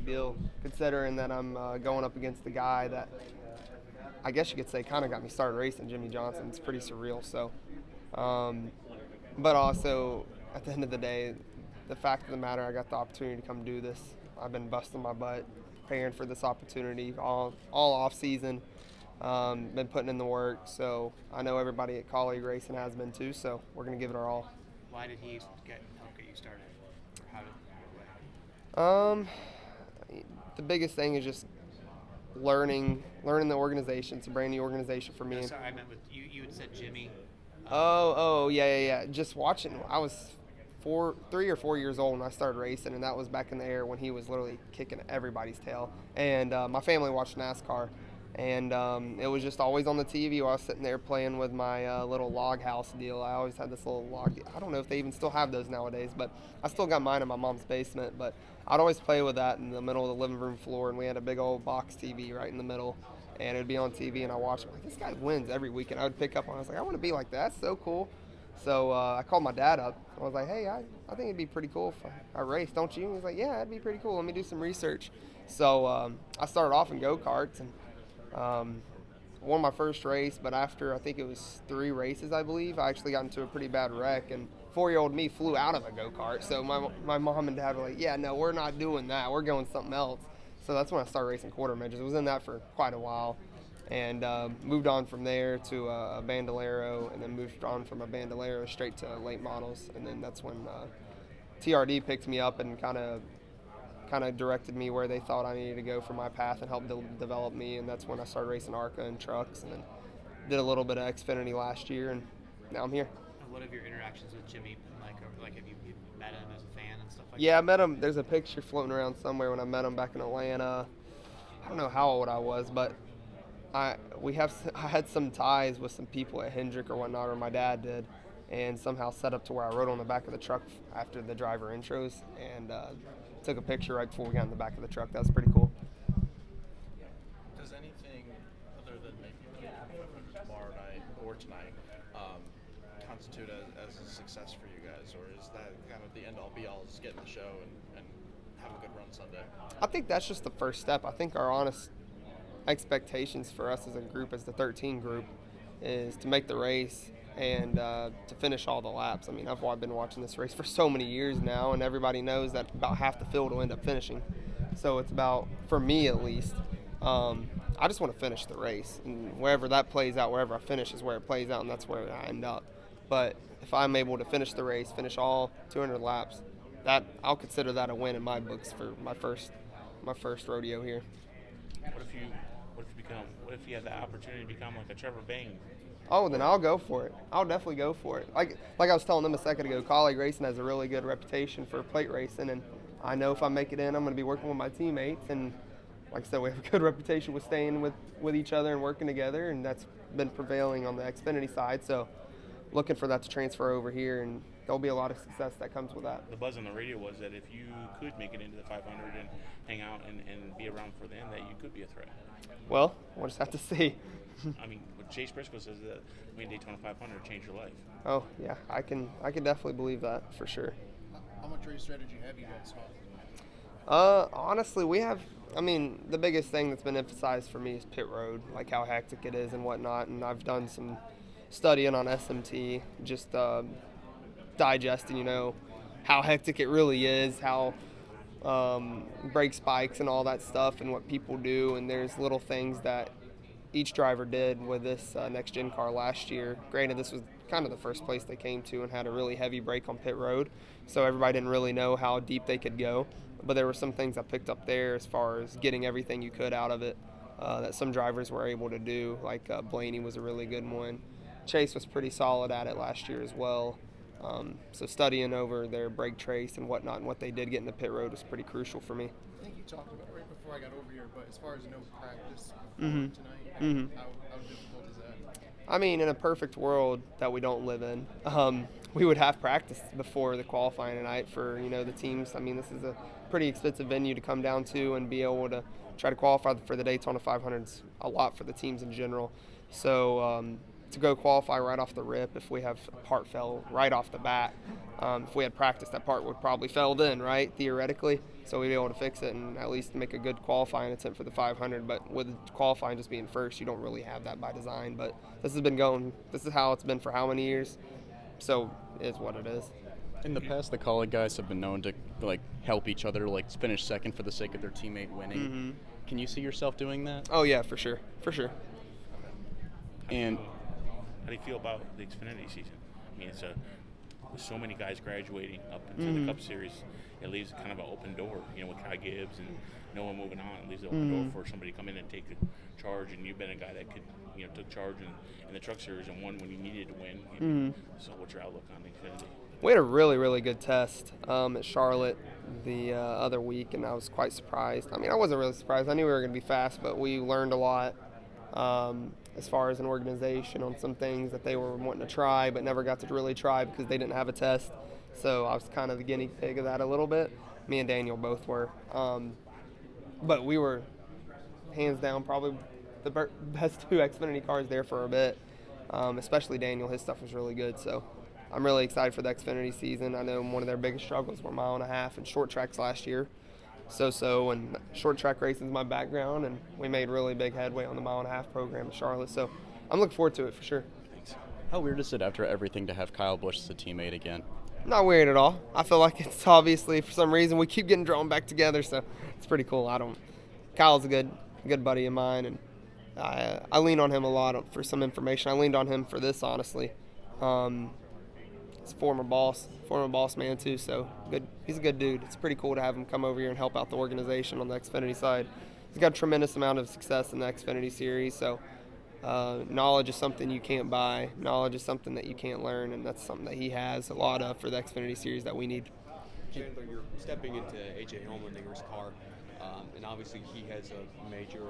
big deal, considering that I'm going up against the guy that I guess you could say kind of got me started racing, Jimmy Johnson. It's pretty surreal. So, um, but also at the end of the day, the fact of the matter, I got the opportunity to come do this. I've been busting my butt preparing for this opportunity all off season. Been putting in the work, so I know everybody at Kaulig Racing has been too. So we're gonna give it our all. Why did he help get you started? Or how did Um, the biggest thing is just learning the organization. It's a brand new organization for me. No, sorry, I meant with you. You had said Jimmy. Oh, yeah. Just watching. I was 3 or 4 years old when I started racing, and that was back in the era when he was literally kicking everybody's tail. And my family watched NASCAR, and it was just always on the TV while I was sitting there playing with my little log house deal. I always had this little log. I don't know if they even still have those nowadays, but I still got mine in my mom's basement. But I'd always play with that in the middle of the living room floor, and we had a big old box TV right in the middle. And it would be on TV, and I watched it. Like, this guy wins every weekend. I would pick up on it. I was like, I want to be like that. That's so cool. So I called my dad up. I was like, hey, I think it'd be pretty cool if I race, don't you? And he's like, yeah, it'd be pretty cool. Let me do some research. So I started off in go-karts and won my first race. But after I think it was 3 races, I believe, I actually got into a pretty bad wreck. And 4-year-old me flew out of a go-kart. So my mom and dad were like, yeah, no, we're not doing that. We're going something else. So that's when I started racing quarter midgets. I was in that for quite a while. And moved on from there to a Bandolero, and then moved on from a Bandolero straight to late models. And then that's when TRD picked me up and kind of directed me where they thought I needed to go for my path and helped develop me. And that's when I started racing ARCA and trucks, and then did a little bit of Xfinity last year, and now I'm here. what have your interactions with Jimmy been like? Or, like, have you met him as a fan and stuff like Yeah, I that? met him. There's a picture floating around somewhere when I met him back in Atlanta. I don't know how old I was, but I had some ties with some people at Hendrick or whatnot, or my dad did, and somehow set up to where I rode on the back of the truck after the driver intros, and took a picture right before we got in the back of the truck. That was pretty cool. Does anything other than maybe winning 500 tomorrow night or tonight constitute as a success for you guys, or is that kind of the end-all be-all, is getting the show and have a good run Sunday? I think that's just the first step. I think our honest expectations for us as a group, as the 13 group, is to make the race and to finish all the laps. I mean, I've been watching this race for so many years now, and everybody knows that about half the field will end up finishing. So it's about, for me at least, I just want to finish the race. And wherever that plays out, wherever I finish is where it plays out, and that's where I end up. But if I'm able to finish the race, finish all 200 laps, that I'll consider that a win in my books for my first rodeo here. What if you had the opportunity to become like a Trevor Bayne? Oh, then I'll go for it. I'll definitely go for it. Like I was telling them a second ago, Kaulig Racing has a really good reputation for plate racing, and I know if I make it in, I'm going to be working with my teammates. And like I said, we have a good reputation with staying with each other and working together, and that's been prevailing on the Xfinity side. So looking for that to transfer over here, and there'll be a lot of success that comes with that. The buzz on the radio was that if you could make it into the 500 and hang out and be around for the end, that you could be a threat. Well, we'll just have to see. I mean, what Chase Briscoe says that Daytona 500 changed your life. Oh yeah, I can definitely believe that for sure. How much race strategy have you guys had? Honestly, we have. I mean, the biggest thing that's been emphasized for me is pit road, like how hectic it is and whatnot. And I've done some studying on SMT, just digesting, how hectic it really is, how brake spikes and all that stuff and what people do. And there's little things that each driver did with this next-gen car last year. Granted, this was kind of the first place they came to and had a really heavy brake on pit road, so everybody didn't really know how deep they could go. But there were some things I picked up there as far as getting everything you could out of it that some drivers were able to do, like Blaney was a really good one. Chase was pretty solid at it last year as well. So studying over their brake trace and whatnot and what they did get in the pit road was pretty crucial for me. I think you talked about it right before I got over here, but as far as no practice Mhm. tonight, Mhm. how difficult is that? I mean, in a perfect world that we don't live in, we would have practice before the qualifying tonight for, the teams. I mean, this is a pretty expensive venue to come down to and be able to try to qualify for the Daytona 500s a lot for the teams in general. So to go qualify right off the rip, if we have a part fail right off the bat, if we had practice, that part would probably fail then, right, theoretically. So we'd be able to fix it and at least make a good qualifying attempt for the 500. But with qualifying just being first, you don't really have that by design. But this is how it's been for how many years? So it is what it is. In the past, the Kaulig guys have been known to like help each other, like finish second for the sake of their teammate winning. Mm-hmm. Can you see yourself doing that? Oh yeah, for sure. And How do you feel about the Xfinity season? I mean, with so many guys graduating up into the Cup Series, it leaves kind of an open door, with Kyle Gibbs and no one moving on. It leaves an open door for somebody to come in and take charge, and you've been a guy that could, took charge in the Truck Series and won when you needed to win. So what's your outlook on the Xfinity? We had a really, really good test at Charlotte the other week, and I was quite surprised. I mean, I wasn't really surprised. I knew we were going to be fast, but we learned a lot as far as an organization on some things that they were wanting to try but never got to really try because they didn't have a test. So I was kind of the guinea pig of that a little bit. Me and Daniel both were. But we were, hands down, probably the best two Xfinity cars there for a bit, especially Daniel. His stuff was really good. So I'm really excited for the Xfinity season. I know one of their biggest struggles were 1.5 miles and short tracks last year. And short track racing is my background, and we made really big headway on the 1.5 mile program in Charlotte. So I'm looking forward to it for sure. How weird is it after everything to have Kyle Busch as a teammate again? Not weird at all. I feel like it's obviously, for some reason, we keep getting drawn back together, so it's pretty cool. Kyle's a good buddy of mine, and I lean on him a lot for some information. I leaned on him for this, honestly. He's a former boss man too, so good. He's a good dude. It's pretty cool to have him come over here and help out the organization on the Xfinity side. He's got a tremendous amount of success in the Xfinity Series, so knowledge is something you can't buy. Knowledge is something that you can't learn, and that's something that he has a lot of for the Xfinity Series that we need. Chandler, you're stepping into A.J. Allmendinger's car, and obviously he has a major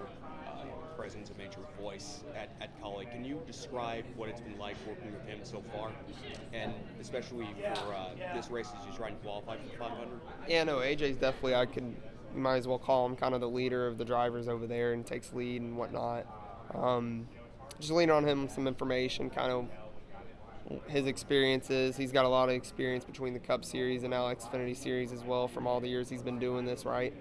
presence, a major voice at Kaulig. Can you describe what it's been like working with him so far, and especially for this race as you're trying to qualify for the 500? Yeah, no, AJ's definitely, you might as well call him kind of the leader of the drivers over there and takes lead and whatnot. Just lean on him some information, kind of his experiences. He's got a lot of experience between the Cup Series and now Xfinity Series as well from all the years he's been doing this, right?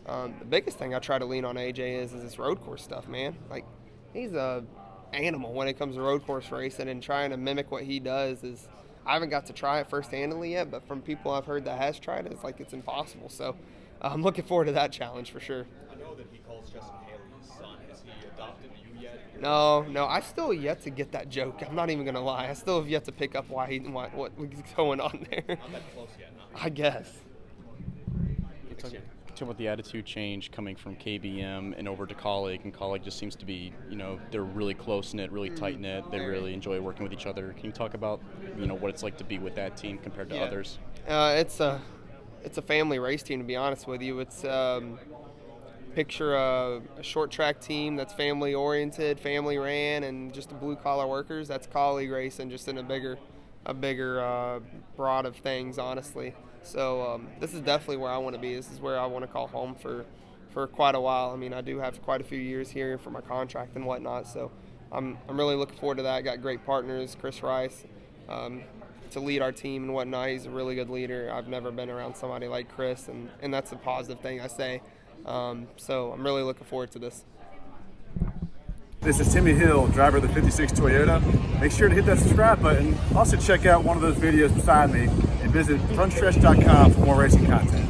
The biggest thing I try to lean on AJ is this road course stuff, man. Like, he's a animal when it comes to road course racing, and trying to mimic what he does is, I haven't got to try it first-handedly yet, but from people I've heard that has tried it, it's like it's impossible. So I'm looking forward to that challenge for sure. I know that he calls Justin Haley his son. Has he adopted you yet? No, I still have yet to get that joke. I'm not even going to lie. I still have yet to pick up what's going on there. Not that close yet, no? I guess. Talk about the attitude change coming from KBM and over to Kaulig, and Kaulig just seems to be, they're really close-knit, really tight-knit. They really enjoy working with each other. Can you talk about, what it's like to be with that team compared to others? It's a family race team, to be honest with you. It's picture a short track team that's family oriented, family ran, and just blue collar workers. That's Kaulig Racing, just in a bigger broad of things, honestly. So this is definitely where I want to be. This is where I want to call home for quite a while. I mean, I do have quite a few years here for my contract and whatnot, so I'm really looking forward to that. Got great partners, Chris Rice, to lead our team and whatnot. He's a really good leader. I've never been around somebody like Chris, and that's a positive thing I say. So I'm really looking forward to this. This is Timmy Hill, driver of the 56 Toyota. Make sure to hit that subscribe button. Also check out one of those videos beside me and visit frontstretch.com for more racing content.